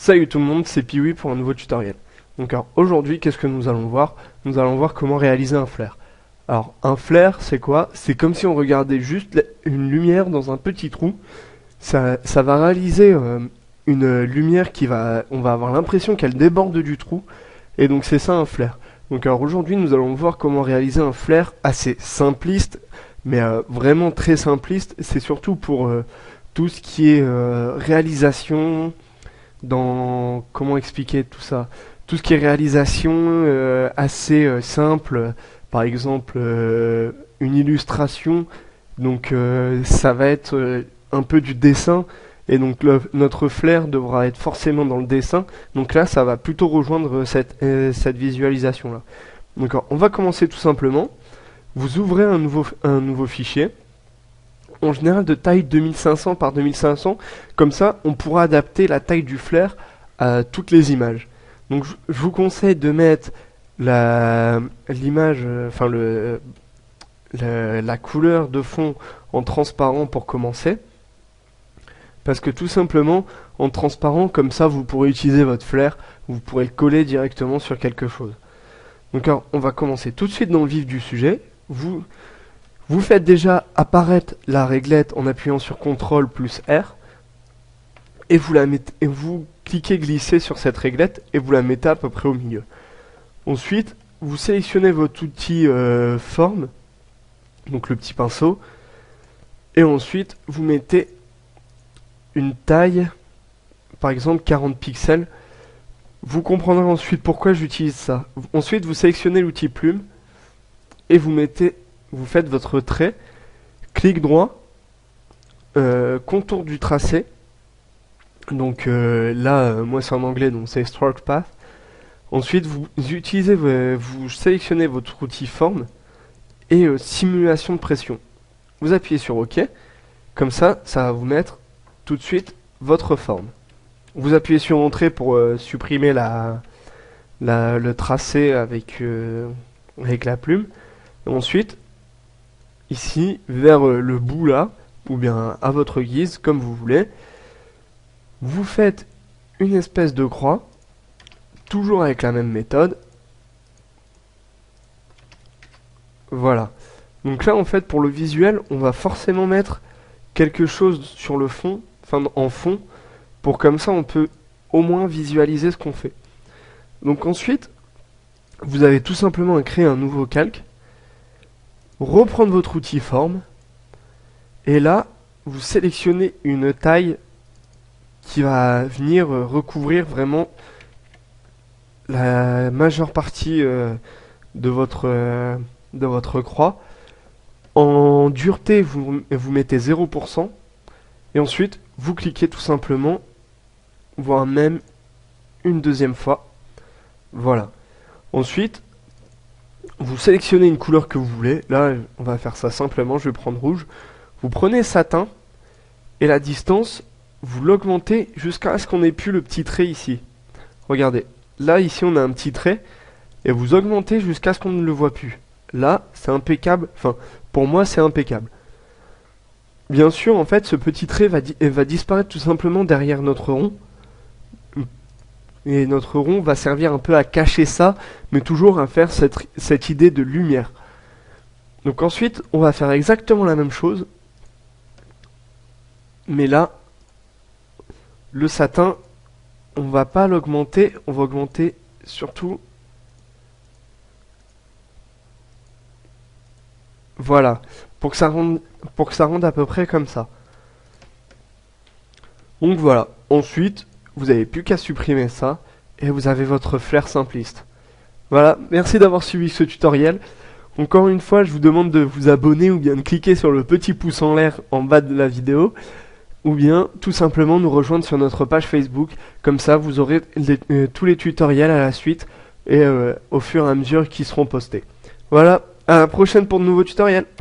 Salut tout le monde, c'est Piwi pour un nouveau tutoriel. Donc alors aujourd'hui, qu'est-ce que nous allons voir? Nous allons voir comment réaliser un flare. Alors un flare, c'est quoi? C'est comme si on regardait juste une lumière dans un petit trou. Ça va réaliser une lumière on va avoir l'impression qu'elle déborde du trou. Et donc c'est ça un flare. Donc alors aujourd'hui, nous allons voir comment réaliser un flare assez simpliste, mais vraiment très simpliste. C'est surtout pour tout ce qui est réalisation. Comment expliquer tout ça? Tout ce qui est réalisation assez simple, par exemple une illustration, donc ça va être un peu du dessin, et donc notre flair devra être forcément dans le dessin, donc là ça va plutôt rejoindre cette visualisation là. Donc on va commencer tout simplement. Vous ouvrez un nouveau fichier, en général de taille 2500 par 2500, comme ça on pourra adapter la taille du flare à toutes les images. Donc je vous conseille de mettre l'image, la couleur de fond en transparent pour commencer, parce que tout simplement en transparent, comme ça vous pourrez utiliser votre flare, vous pourrez le coller directement sur quelque chose. Donc alors, on va commencer tout de suite dans le vif du sujet. Vous faites déjà apparaître la réglette en appuyant sur CTRL plus R, et vous cliquez glisser sur cette réglette et vous la mettez à peu près au milieu. Ensuite, vous sélectionnez votre outil forme, donc le petit pinceau, et ensuite vous mettez une taille, par exemple 40 pixels. Vous comprendrez ensuite pourquoi j'utilise ça. Ensuite, vous sélectionnez l'outil plume et vous faites votre trait, clic droit, contour du tracé. Donc moi c'est en anglais, donc c'est Stroke Path. Ensuite vous sélectionnez votre outil forme et simulation de pression. Vous appuyez sur OK, comme ça va vous mettre tout de suite votre forme. Vous appuyez sur Entrée pour supprimer le tracé avec la plume. Et ensuite, ici, vers le bout là, ou bien à votre guise, comme vous voulez, vous faites une espèce de croix, toujours avec la même méthode. Voilà. Donc là, en fait, pour le visuel, on va forcément mettre quelque chose sur le fond, en fond, pour comme ça, on peut au moins visualiser ce qu'on fait. Donc ensuite, vous avez tout simplement à créer un nouveau calque, reprendre votre outil forme, et là, vous sélectionnez une taille qui va venir recouvrir vraiment la majeure partie de votre croix. En dureté, vous mettez 0%, et ensuite, vous cliquez tout simplement, voire même une deuxième fois. Voilà. Ensuite, vous sélectionnez une couleur que vous voulez. Là, on va faire ça simplement, je vais prendre rouge. Vous prenez satin, et la distance, vous l'augmentez jusqu'à ce qu'on ait plus le petit trait ici. Regardez, là ici on a un petit trait, et vous augmentez jusqu'à ce qu'on ne le voit plus. Là, c'est impeccable, enfin, pour moi c'est impeccable. Bien sûr, en fait, ce petit trait va disparaître tout simplement derrière notre rond. Et notre rond va servir un peu à cacher ça, mais toujours à faire cette idée de lumière. Donc ensuite, on va faire exactement la même chose. Mais là, le satin, on va pas l'augmenter, on va augmenter surtout. Voilà, pour que ça rende à peu près comme ça. Donc voilà, ensuite, vous n'avez plus qu'à supprimer ça, et vous avez votre flare simpliste. Voilà, merci d'avoir suivi ce tutoriel. Encore une fois, je vous demande de vous abonner ou bien de cliquer sur le petit pouce en l'air en bas de la vidéo, ou bien tout simplement nous rejoindre sur notre page Facebook. Comme ça, vous aurez tous les tutoriels à la suite et au fur et à mesure qui seront postés. Voilà, à la prochaine pour de nouveaux tutoriels.